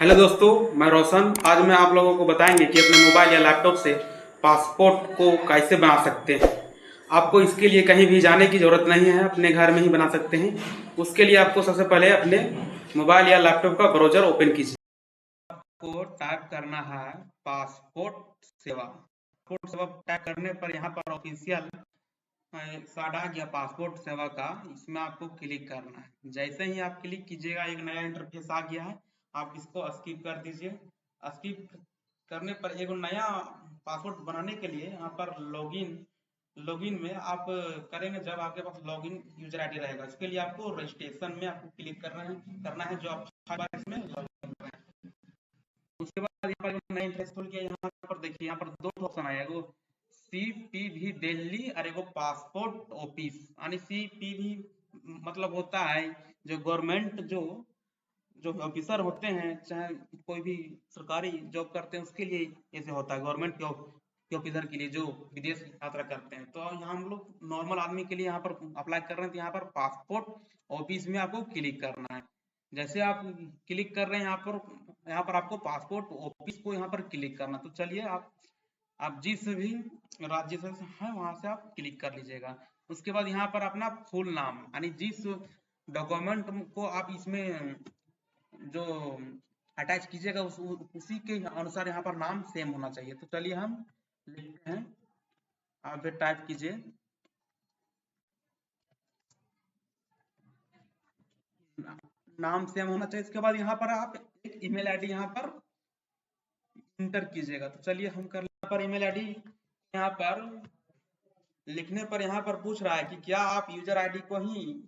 Hello दोस्तों, मैं रोशन। आज मैं आप लोगों को बताएंगे कि अपने मोबाइल या लैपटॉप से पासपोर्ट को कैसे बना सकते हैं। आपको इसके लिए कहीं भी जाने की ज़रूरत नहीं है, अपने घर में ही बना सकते हैं। उसके लिए आपको सबसे पहले अपने मोबाइल या लैपटॉप का ब्राउज़र ओपन कीजिए। आपको टाइप करना है पासपोर्ट सेवा। पासपोर्ट सेवा टाइप करने पर यहाँ पर ऑफिशियल साडा या पासपोर्ट सेवा का इसमें आपको क्लिक करना है। जैसे ही आप क्लिक कीजिएगा एक नया इंटरफेस आ गया है, आप इसको स्किप कर दीजिए। स्किप करने पर एक नया पासवर्ड बनाने के लिए यहाँ पर लॉगिन लॉगिन में आप करेंगे जब आपके पास लॉगिन यूजर आईडी रहेगा। उसके लिए आपको रजिस्ट्रेशन में आपको क्लिक करना है जो आप इसमें लॉगिन कर रहे हैं। उसके बाद यहाँ पर नया इंटरफेस खुल गया। यहाँ पर देखिए, यहाँ पर दो ऑप्शन आएगा, एगो सीपीवी दिल्ली और एगो पासपोर्ट ऑफिस। यानी सीपीवी मतलब होता है जो गवर्नमेंट जो जो ऑफिसर होते हैं, चाहे कोई भी सरकारी जॉब करते हैं, उसके लिए ऐसे होता है। गवर्नमेंट के ऑफिसर के लिए जो विदेश यात्रा करते हैं। तो यहाँ हम लोग नॉर्मल आदमी के लिए यहाँ पर अप्लाई कर रहे हैं, तो यहाँ पर पासपोर्ट ऑफिस में आपको क्लिक करना है। जैसे आप क्लिक कर रहे हैं यहाँ पर आपको पासपोर्ट ऑफिस को यहाँ पर क्लिक करना। तो चलिए आप जिस भी राज्य से हैं वहां से आप क्लिक कर लीजिएगा। उसके बाद यहाँ पर अपना फुल नाम यानी जिस डॉक्यूमेंट को आप इसमें जो अटैच कीजिएगा उसी के अनुसार यहाँ पर नाम सेम होना चाहिए। तो चलिए हम लिखते हैं, आप फिर टाइप कीजिए। नाम सेम होना चाहिए। इसके बाद यहाँ पर आप एक ईमेल आईडी यहाँ पर इंटर कीजिएगा। तो चलिए हम कर यहाँ पर ईमेल आईडी यहाँ पर लिखने पर यहाँ पर पूछ रहा है कि क्या आप यूजर आईडी को ही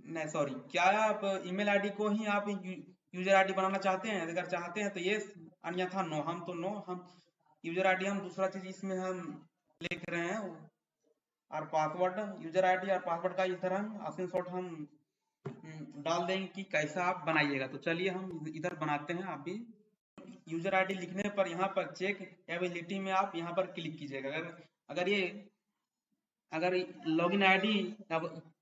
नहीं, सॉरी, क्या आप ईमेल आईडी को ही आप यूजर आईडी बनाना चाहते हैं? अगर चाहते हैं तो ये, अन्यथा नो। हम तो नो, हम यूजर आईडी हम दूसरा चीज इसमें हम लिख रहे हैं। और पासवर्ड, यूजर आईडी और पासवर्ड का इधर हम स्क्रीनशॉट हम डाल देंगे कि कैसा आप बनाइएगा। तो चलिए हम इधर बनाते हैं। आप भी यूजर आईडी लिखने पर यहाँ पर चेक एबिलिटी में आप यहाँ पर क्लिक कीजिएगा। अगर लॉगिन आईडी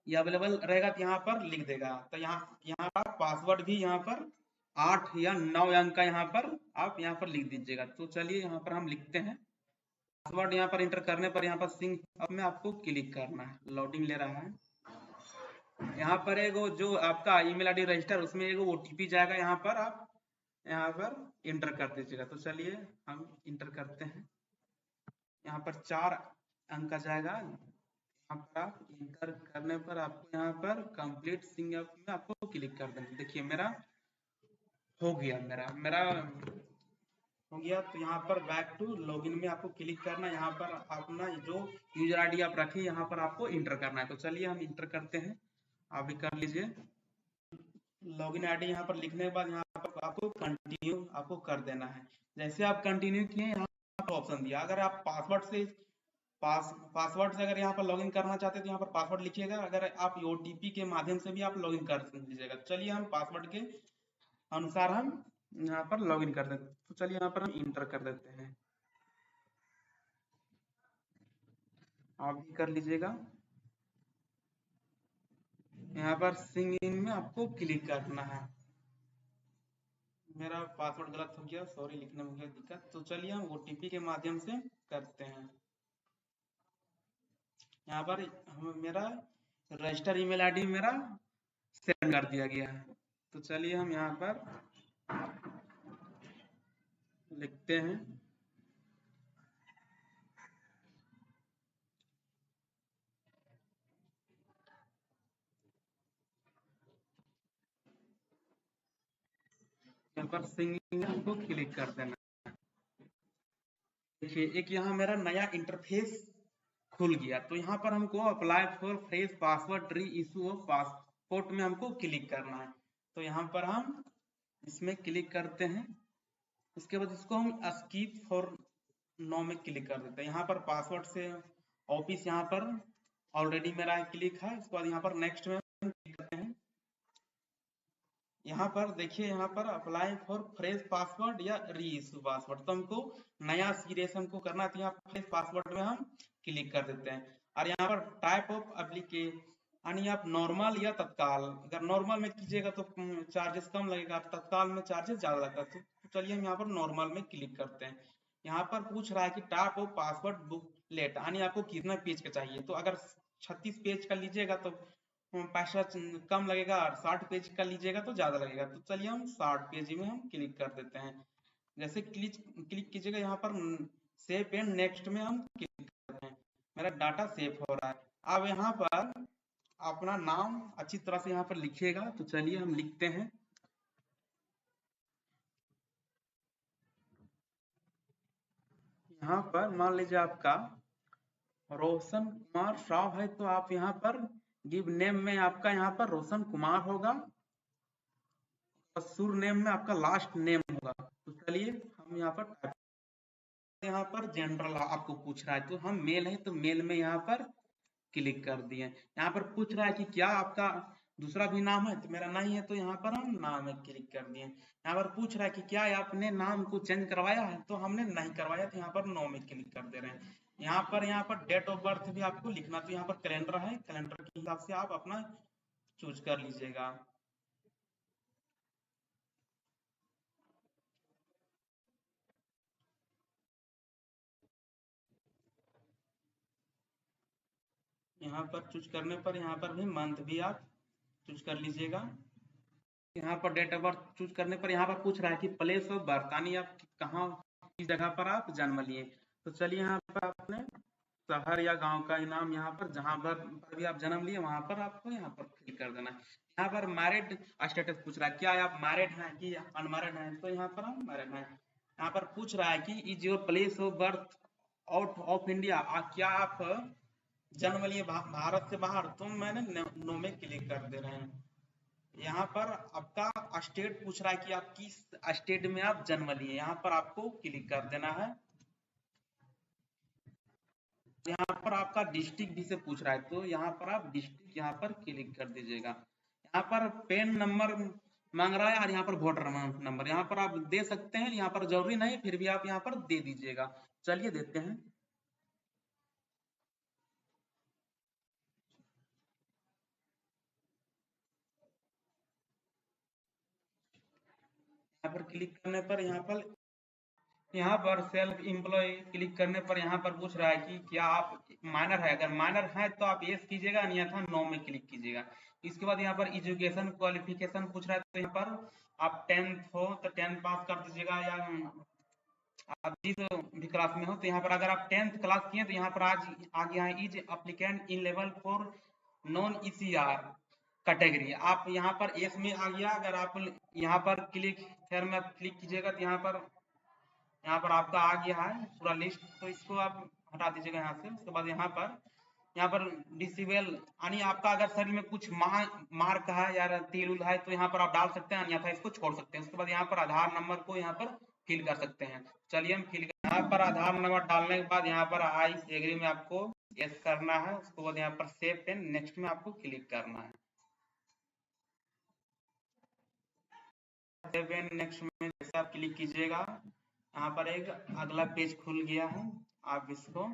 ये अवेलेबल रहेगा तो यहाँ पर लिख देगा। तो यहाँ का पासवर्ड भी यहाँ पर 8 या 9 अंक का यहाँ पर आप यहाँ पर लिख दीजिएगा। तो चलिए यहाँ पर हम लिखते हैं। पासवर्ड यहाँ पर इंटर करने पर यहाँ पर सिंक अप में आपको क्लिक करना है। लोडिंग ले रहा है। यहाँ पर एगो जो आपका ईमेल आईडी रजिस्टर, उसमें एगो ओटीपी जाएगा, यहाँ पर आप यहाँ पर इंटर कर दीजिएगा। तो चलिए हम इंटर करते हैं। यहाँ पर 4 अंक का जाएगा। यहाँ पर आप इंटर करने पर आपको यहाँ पर कंप्लीट सिंग अप में आपको क्लिक कर देना। देखिए मेरा हो गया, मेरा हो गया। तो यहाँ पर बैक टू लॉगिन में आपको क्लिक करना है। यहाँ पर अपना जो यूजर आईडी आप रखिए यहाँ पर आपको इंटर करना है। तो चलिए हम इंटर करते हैं, आप भी कर लीजिए। लॉगिन आईडी यहाँ पर लिखने के बाद यहाँ पर आपको कंटिन्यू आपको कर देना है। जैसे आप कंटिन्यू किए, यहाँ पर ऑप्शन दिया, अगर आप पासवर्ड से अगर यहाँ पर लॉगिन करना चाहते हैं तो यहाँ पर पासवर्ड लिखिएगा। अगर आप ओटीपी के माध्यम से भी आप लॉगिन कर लीजिएगा। चलिए हम पासवर्ड के अनुसार हम यहाँ पर लॉगिन कर देते हैं। तो चलिए यहाँ पर हम इंटर कर देते हैं, आप भी कर लीजिएगा। यहाँ पर सिंग इन में आपको क्लिक करना है। मेरा पासवर्ड गलत हो गया, सॉरी, लिखने में हो गया दिक्कत। तो चलिए हम ओटीपी के माध्यम से करते हैं। यहाँ पर मेरा रजिस्टर ईमेल आईडी मेरा सेंड कर दिया गया है। तो चलिए हम यहाँ पर लिखते हैं, यहाँ पर सिंगिंग आपको क्लिक कर देना। देखिए एक यहाँ मेरा नया इंटरफेस खुल गया। तो यहाँ पर हमको अप्लाई फॉर फ्रेश पासवर्ड री इशू ऑफ पासपोर्ट में हमको क्लिक करना है। तो यहाँ पर हम इसमें क्लिक करते हैं। उसके बाद इसको हम स्किप फॉर नो में क्लिक कर देते हैं। यहाँ पर पासवर्ड से ऑफिस यहाँ पर ऑलरेडी मेरा क्लिक है। उसके बाद यहाँ पर नेक्स्ट में क्लिक करते हैं। यहाँ पर देखिए, यहाँ पर अप्लाई फॉर फ्रेश पासवर्ड या री इशू पासवर्ड, तो हमको नया सिरे से हमको करना है। तो यहाँ फ्रेश पासवर्ड में हम क्लिक कर देते हैं। और यहाँ पर टाइप ऑफ यानी आप नॉर्मल या तत्काल, अगर नॉर्मल में कीजिएगा तो चार्जेस कम लगेगा, तत्काल में चार्जेस ज्यादा लगता है। तो चलिए हम यहाँ पर नॉर्मल में क्लिक करते हैं। यहाँ पर पूछ रहा है कि टाइप ऑफ पासवर्ड बुकलेट, यानी आपको कितना पेज का चाहिए। तो अगर 36 पेज का लीजिएगा तो पैसा कम लगेगा, और 60 पेज का लीजिएगा तो ज्यादा लगेगा। तो चलिए हम 60 पेज में हम क्लिक कर देते हैं। जैसे क्लिक क्लिक कीजिएगा यहाँ पर सेव एंड नेक्स्ट में हम क्लिक करते हैं। मेरा डाटा सेव हो रहा है। अब यहाँ पर अपना नाम अच्छी तरह से यहाँ पर लिखिएगा। तो चलिए हम लिखते हैं। यहाँ पर मान लीजिए आपका रोशन कुमार राव है, तो आप यहाँ पर गिव नेम में आपका यहाँ पर रोशन कुमार होगा, और सुर नेम में आपका लास्ट नेम होगा। तो चलिए हम यहाँ पर यहाँ पर जनरल आपको पूछ रहा है, तो हम मेल है तो मेल में यहाँ पर क्लिक कर दिए। यहाँ पर पूछ रहा है कि क्या आपका दूसरा भी नाम है, तो मेरा नहीं है, तो यहाँ पर हम नाम में क्लिक कर दिए। यहाँ पर पूछ रहा है कि क्या आपने नाम को चेंज करवाया है, तो हमने नहीं करवाया, तो यहाँ पर नो में क्लिक कर दे रहे हैं। यहाँ पर डेट ऑफ बर्थ भी आपको लिखना, तो यहाँ पर कैलेंडर है, कैलेंडर के हिसाब से आप अपना चूज कर लीजिएगा। यहाँ पर चूज करने पर यहाँ पर भी मंथ भी आप चूज कर लीजिएगा। यहाँ पर डेट ऑफ बर्थ चूज करने पर यहाँ पर पूछ रहा है कि प्लेस ऑफ बर्थ, यानी आप कहाँ, किस जगह पर आप जन्म लिए। तो चलिए यहाँ पर आपने शहर या गांव का नाम यहाँ पर जहाँ पर भी आप जन्म लिए वहां पर आपको यहाँ पर क्लिक कर देना है। यहाँ पर मैरिड स्टेटस पूछ रहा है, क्या आप मैरिड हैं कि अनमैरिड हैं, तो यहाँ पर हम मैरिड हैं। यहाँ पर पूछ रहा है कि is your place of birth out of India, क्या आप जन्म लिए भारत से बाहर, तो मैंने नो में क्लिक कर दे रहे हैं। यहाँ पर आपका स्टेट पूछ रहा है कि आप किस स्टेट में आप जन्म लिए, यहाँ पर आपको क्लिक कर देना है। यहाँ पर आपका डिस्ट्रिक्ट भी से पूछ रहा है, तो यहाँ पर आप डिस्ट्रिक्ट यहाँ पर क्लिक कर दीजिएगा। यहाँ पर पेन नंबर मांग रहा है, और यहाँ पर वोटर नंबर यहाँ पर आप दे सकते हैं, यहाँ पर जरूरी नहीं, फिर भी आप यहाँ पर दे दीजिएगा। चलिए देते हैं। यहाँ पर क्लिक करने पर यहाँ पर सेल्फ एम्प्लॉय क्लिक करने पर यहाँ पर पूछ रहा है कि क्या आप माइनर है, अगर माइनर है तो आप यस कीजिएगा, अन्यथा नो में क्लिक कीजिएगा। इसके बाद यहाँ पर एजुकेशन क्वालिफिकेशन पूछ रहा है, तो यहाँ पर आप 10th हो तो 10th पास कर दीजिएगा, या आप जिस भी क्लास में हो। तो यहाँ पर अगर आप 10th क्लास किए तो यहाँ पर आज आ गया है is applicant in level for non ECR category, आप यहाँ पर एस में आ गया। अगर आप यहाँ पर क्लिक फेयर में आप क्लिक कीजिएगा तो यहाँ पर आपका आ गया है पूरा लिस्ट, तो इसको आप हटा दीजिएगा यहाँ से। उसके बाद यहाँ पर डिसेबल, यानी आपका अगर शरीर में कुछ मार्क है या तिल उल है, तो यहाँ पर आप डाल सकते हैं, अन्यथा इसको छोड़ सकते हैं। उसके बाद यहाँ पर आधार नंबर को यहाँ पर फिल कर सकते हैं। चलिए हम फिल यहाँ पर आधार नंबर डालने के बाद यहाँ पर आई एग्री में आपको यस करना है। उसके बाद यहाँ पर सेव एंड नेक्स्ट में आपको क्लिक करना है। सेव एंड नेक्स्ट में जैसे आप क्लिक कीजिएगा, यहाँ पर एक अगला पेज खुल गया है। आप इसको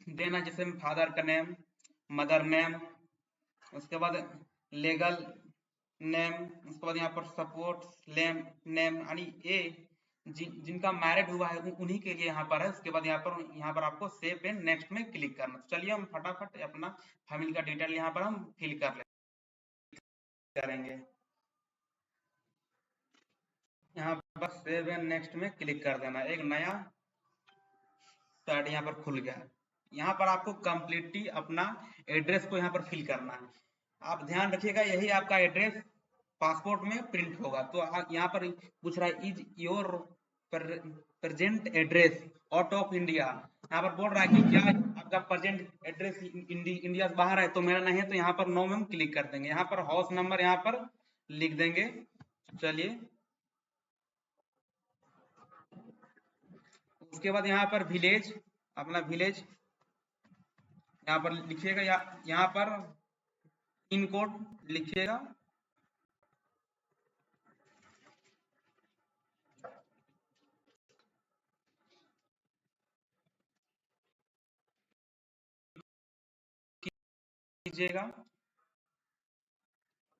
देना, जैसे फादर का नेम, मदर नेम, उसके बाद लीगल नेम, उसके बाद यहाँ पर सपोर्ट नेम, यानी ये जिनका मैरिड हुआ है उन्हीं के लिए यहाँ पर है। उसके बाद यहाँ पर आपको सेव एंड नेक्स्ट में क्लिक करना। तो चलिए हम फटाफट अपना फैमिली का डिटेल यहाँ पर हम फिल करेंगे। यहाँ पर सेव एंड नेक्स्ट में क्लिक कर देना, एक नया स्टार्ट यहाँ पर खुल गया है। यहाँ पर आपको कंप्लीटली अपना एड्रेस को यहाँ पर फिल करना है। आप ध्यान रखिएगा, यही आपका एड्रेस पासपोर्ट में प्रिंट होगा। तो यहाँ पर पूछ रहा है is your present address out of India, यहाँ पर बोल रहा है कि क्या आपका प्रेजेंट एड्रेस इंडिया से बाहर है, तो मेरा नहीं है, तो यहाँ पर नो में हम क्लिक कर देंगे। यहाँ पर हाउस नंबर यहाँ पर लिख देंगे। चलिए उसके बाद यहाँ पर विलेज, अपना विलेज यहाँ पर लिखिएगा, या यहाँ पर पिन कोड लिखिएगा। कीजिएगा।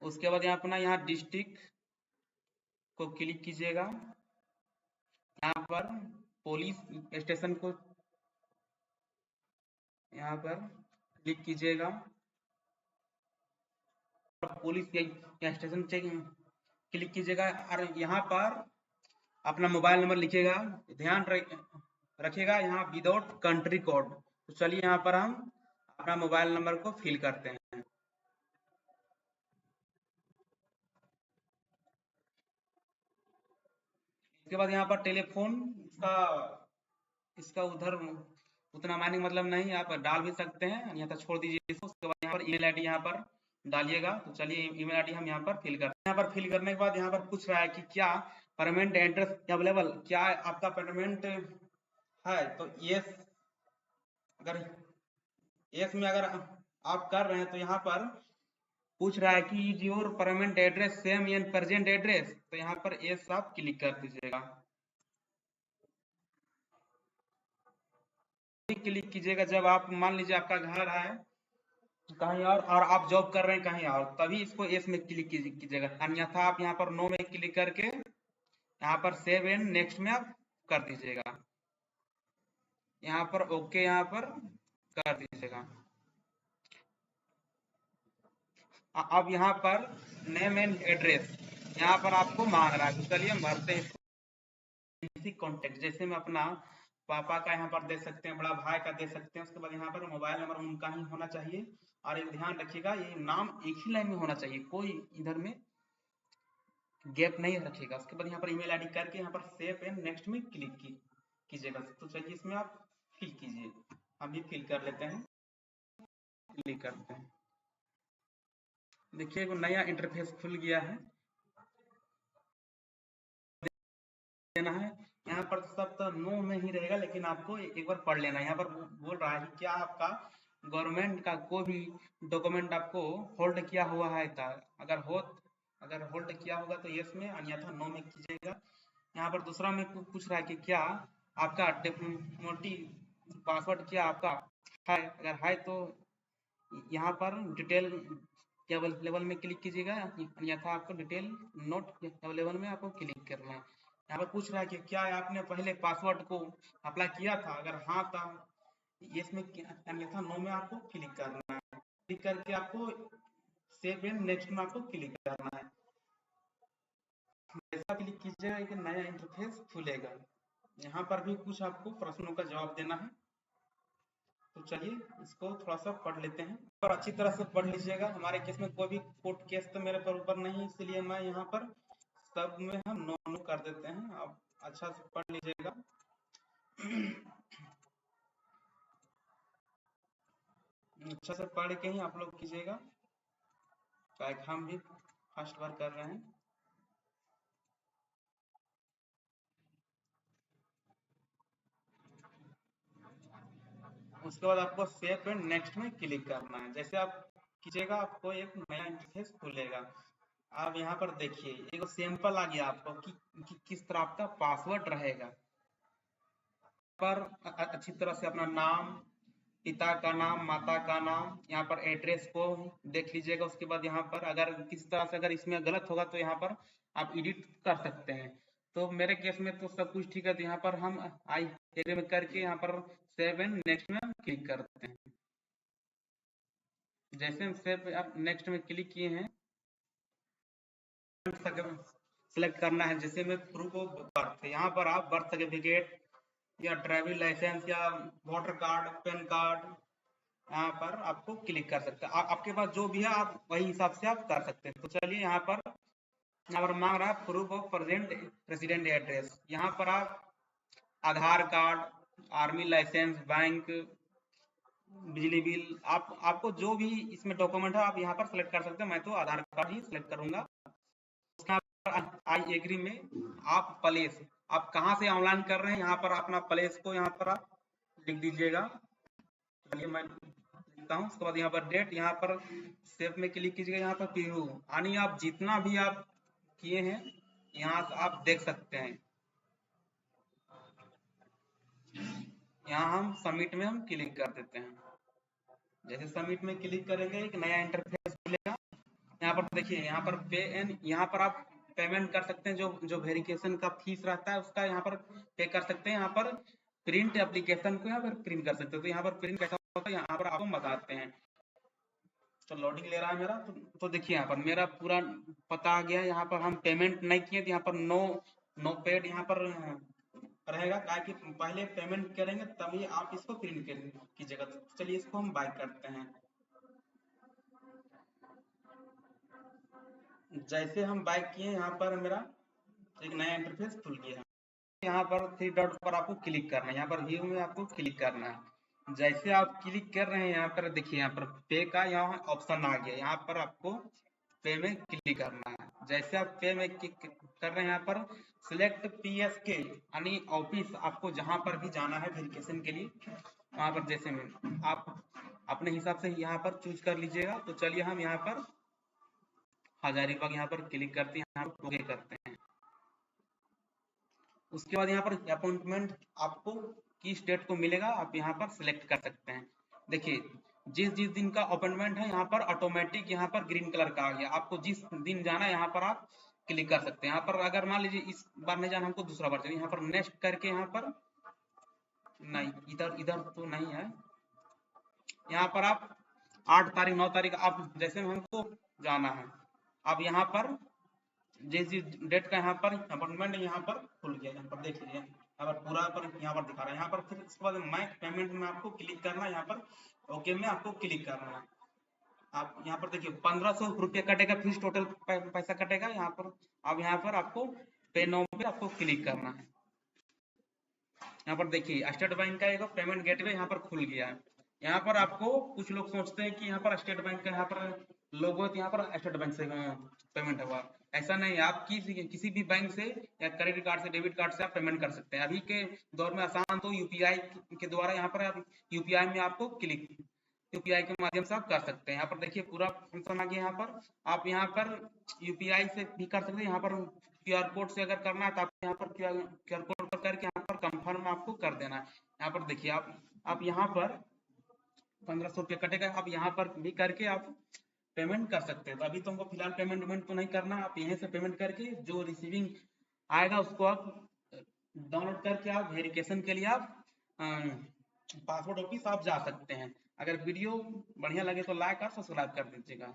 उसके बाद यहाँ अपना यहाँ डिस्ट्रिक्ट को क्लिक कीजिएगा। यहाँ पर पुलिस स्टेशन को यहाँ पर क्लिक कीजिएगा। पुलिस स्टेशन क्लिक कीजिएगा और यहाँ पर अपना मोबाइल नंबर लिखिएगा। ध्यान रखिएगा यहाँ विदाउट कंट्री कोड। तो चलिए यहाँ पर हम अपना मोबाइल नंबर को फिल करते हैं। इसके बाद यहाँ पर टेलीफोन इसका उधर उतना मायने मतलब नहीं, आप डाल भी सकते हैं, यहाँ तक छोड़ दीजिए इसको। उसके बाद यहाँ पर ईमेल आईडी यहाँ पर डालिएगा। तो चलिए ईमेल आईडी हम यहाँ पर फिल करते हैं। यहाँ पर फिल करने के बाद यहाँ पर पूछ रहा है कि क्या परमानेंट एड्रेस अवेलेबल, क्या आपका परमानेंट है? तो यस, अगर यस में अगर आप कर रहे हैं तो यहाँ पर पूछ रहा है कि is your permanent address same in present address, तो यहाँ पर यस आप क्लिक कर दीजिएगा। क्लिक कीजिएगा जब आप मान लीजिए आपका घर है कहीं और आप जॉब कर रहे हैं कहीं और, तभी इसको एस में क्लिक कीजिएगा। अन्यथा आप यहाँ पर नो में क्लिक करके यहाँ पर सेव एंड नेक्स्ट में आप कर दीजिएगा। यहाँ पर ओके यहाँ पर कर दीजिएगा। अब यहाँ पर नेम एंड एड्रेस यहाँ पर आपको मांग रहा है, तो चलिए हम भरते हैं इसी कॉन्टेक्ट। जैसे मैं अपना पापा का यहाँ पर दे सकते हैं, बड़ा भाई का दे सकते हैं। उसके बाद यहाँ पर मोबाइल नंबर उनका ही होना चाहिए। और एक ध्यान रखिएगा ये नाम एक ही लाइन में होना चाहिए, कोई इधर में गैप नहीं रखिएगा। उसके बाद यहाँ पर ईमेल आईडी करके यहाँ पर सेव एंड नेक्स्ट में क्लिक कीजिएगा। तो चलिए इसमें आप फिल कीजिए, हम भी फिल कर लेते हैं, क्लिक करते हैं। देखिए वो नया इंटरफेस खुल गया है। देना है यहाँ पर सब तो नो में ही रहेगा, लेकिन आपको एक बार पढ़ लेना। यहाँ पर बोल रहा है कि क्या आपका गवर्नमेंट का कोई भी डॉक्यूमेंट आपको होल्ड किया हुआ है था, अगर होल्ड किया होगा तो यस में, अन्यथा नो में कीजिएगा। यहाँ पर दूसरा में पूछ रहा है कि क्या आपका डेफिनेटिव पासवर्ड क्या आपका है, अगर है तो यहाँ पर डिटेल अवेलेबल में क्लिक कीजिएगा, अन्यथा आपको डिटेल नोट अवेलेबल में आपको क्लिक करना है। यहाँ पर पूछ रहा है कि क्या आपने पहले पासवर्ड को अप्लाई किया था, अगर हाँ था इसमें, अन्यथा नो में आपको क्लिक करना है। क्लिक करके आपको सेव एंड नेक्स्ट में आपको क्लिक करना है। जैसा क्लिक कीजिएगा एक नया इंटरफेस खुलेगा। यहाँ पर भी कुछ आपको प्रश्नों का जवाब देना है। तो चलिए इसको थोड़ा सा पढ़ लेते हैं और अच्छी तरह से पढ़ लीजिएगा। हमारे केस में कोई भी कोर्ट केस तो मेरे पर ऊपर नहीं, इसलिए मैं यहाँ पर सब में हम नो नो कर देते हैं। आप अच्छा से पढ़ लीजिएगा। अच्छा से पढ़ के ही आप लोग कीजिएगा, चाहे हम भी फर्स्ट बार कर रहे हैं। उसके बाद आपको सेव एंड नेक्स्ट में क्लिक करना है। जैसे आप कीजिएगा आपको एक नया इंटरफेस खुलेगा। आप यहाँ पर देखिए एक सैंपल आ गया आपको कि किस तरह आपका पासवर्ड रहेगा। पर अच्छी तरह से अपना नाम, पिता का नाम, माता का नाम, यहाँ पर एड्रेस को देख लीजिएगा। उसके बाद यहाँ पर अगर किसी तरह से अगर इसमें गलत होगा तो यहाँ पर आप एडिट कर सकते हैं। तो मेरे केस में तो सब कुछ ठीक है, तो यहाँ पर हम आई एग्री में करके यहाँ पर सेव एंड नेक्स्ट में क्लिक करते हैं। जैसे हम सेव आप नेक्स्ट में क्लिक किए हैं, सिलेक्ट करना है। जैसे में प्रूफ ऑफ बर्थ, यहाँ पर आप बर्थ सर्टिफिकेट या ड्राइविंग लाइसेंस या वोटर कार्ड, पैन कार्ड, यहाँ पर आपको क्लिक कर सकते हैं। आपके पास जो भी है आप वही हिसाब से आप कर सकते हैं। तो चलिए यहाँ पर मांग रहा है proof of present resident address. यहाँ पर आप आधार कार्ड, आर्मी लाइसेंस, बैंक, बिजली बिल, आपको जो भी इसमें डॉक्यूमेंट है आप यहाँ पर सिलेक्ट कर सकते हैं। मैं तो आधार कार्ड ही सिलेक्ट करूंगा। आई एग्री में आप प्लेस, आप कहाँ से ऑनलाइन कर रहे हैं, यहाँ पर अपना प्लेस को यहाँ पर आप लिख दीजिएगा। चलिए मैं लिखता हूँ। उसके बाद यहाँ पर डेट, यहाँ पर सेव में क्लिक कीजिएगा। यहाँ पर पीयू यानी आप जितना भी आप किए हैं यहाँ से आप देख सकते हैं। यहाँ हम सबमिट में हम क्लिक कर देते हैं। जैसे सबमिट में क्लिक करेंगे एक नया इंटरफेस मिलेगा। यहाँ पर देखिए, यहाँ पर पे एंड, यहाँ पर आप पेमेंट कर सकते हैं, जो जो वेरिफिकेशन का फीस रहता है उसका यहाँ पर पे कर सकते हैं। यहाँ पर प्रिंट एप्लीकेशन को यहाँ पर प्रिंट कर सकते हो। तो यहाँ पर प्रिंट कैसा होता है यहाँ पर आपको बताते हैं। तो लोडिंग ले रहा है मेरा, तो देखिए यहाँ पर मेरा पूरा पता आ गया है। यहाँ पर हम पेमेंट नहीं किए तो यहाँ पर नो पेड यहाँ पर रहेगा, ताकि पहले पेमेंट करेंगे तभी आप इसको प्रिंट कीजिएगा। तो चलिए इसको हम बाय करते हैं। जैसे हम बाय किए, यहाँ पर मेरा एक नया इंटरफेस खुल गया है। यहाँ पर थ्री डॉट पर आपको क्लिक करना है, यहाँ पर व्यू में आपको क्लिक करना है। जैसे आप क्लिक कर रहे हैं, यहाँ पर देखिए यहाँ पर पे का यहाँ ऑप्शन आ गया। यहाँ पर आपको पे में क्लिक करना है। जैसे आप पे में क्लिक कर रहे हैं, यहाँ पर सिलेक्ट पीएसके यानी ऑफिस, आपको जहाँ पर भी जाना है वेरिफिकेशन के लिए, वहाँ पर जैसे में आप अपने हिसाब से यहाँ पर चूज कर लीजिएगा। तो चलिए हम यहाँ पर हजारीबाग यहाँ पर क्लिक करते हैं, यहाँ पर ओके करते हैं। उसके बाद यहाँ पर अपॉइंटमेंट आपको किस डेट को मिलेगा, आप यहाँ पर सिलेक्ट कर सकते हैं। देखिए जिस जिस दिन का अपॉइंटमेंट है, यहाँ पर ऑटोमेटिक यहाँ पर ग्रीन कलर का आ गया। आपको जिस दिन जाना है यहाँ पर आप क्लिक कर सकते हैं। यहाँ पर अगर मान लीजिए इस बार नहीं जाना, हमको दूसरा बार चाहिए, यहाँ पर नेक्स्ट करके, यहाँ पर नहीं, इधर इधर तो नहीं है। यहाँ पर आप 8 तारीख 9 तारीख आप जैसे हमको जाना है, आप यहाँ पर जिस जिस डेट का यहाँ पर अपॉइंटमेंट यहाँ पर खुल गया। यहाँ पर देख लीजिए, यहाँ पर पूरा पर यहाँ पर दिखा रहा है। यहाँ पर फिर उसके बाद मैक पेमेंट में आपको क्लिक करना है, यहाँ पर ओके में आपको क्लिक करना है। आप यहाँ पर देखिए 1500 रुपये कटेगा, फीस टोटल पैसा कटेगा यहाँ पर। अब यहाँ पर आपको पे नाउ पे आपको क्लिक करना है। यहाँ पर देखिए स्टेट बैंक का एक पेमेंट गेटवे यहाँ पर खुल गया है। यहाँ पर आपको कुछ लोग सोचते हैं कि यहाँ पर स्टेट बैंक का यहाँ पर लोगो है, तो यहाँ पर स्टेट बैंक से पेमेंट होगा। ऐसा नहीं, आप किसी भी बैंक से या क्रेडिट कार्ड से, डेबिट कार्ड से आप पेमेंट कर सकते हैं। अभी के दौर में आसान तो यूपीआई के द्वारा यहाँ पर आप यूपीआई में आपको क्लिक यूपीआई के माध्यम से आप कर सकते हैं। यहाँ पर देखिए पूरा फंक्शन आ गया। यहाँ पर आप यहाँ पर यूपीआई से भी कर सकते हैं। यहाँ पर क्यूआर कोड से अगर करना है तो आप यहाँ पर क्यूआर कोड पर करके यहाँ पर कंफर्म आपको कर देना है। यहाँ पर देखिए आप यहाँ पर 1500 रुपये कटेगा, आप यहाँ पर भी करके आप पेमेंट कर सकते हैं। तो अभी तो हमको फिलहाल पेमेंट वेमेंट तो नहीं करना, आप यहीं से पेमेंट करके जो रिसीविंग आएगा उसको आप डाउनलोड करके आप वेरिफिकेशन के लिए आप पासपोर्ट ऑफिस आप जा सकते हैं। अगर वीडियो बढ़िया लगे तो लाइक और सब्सक्राइब कर दीजिएगा।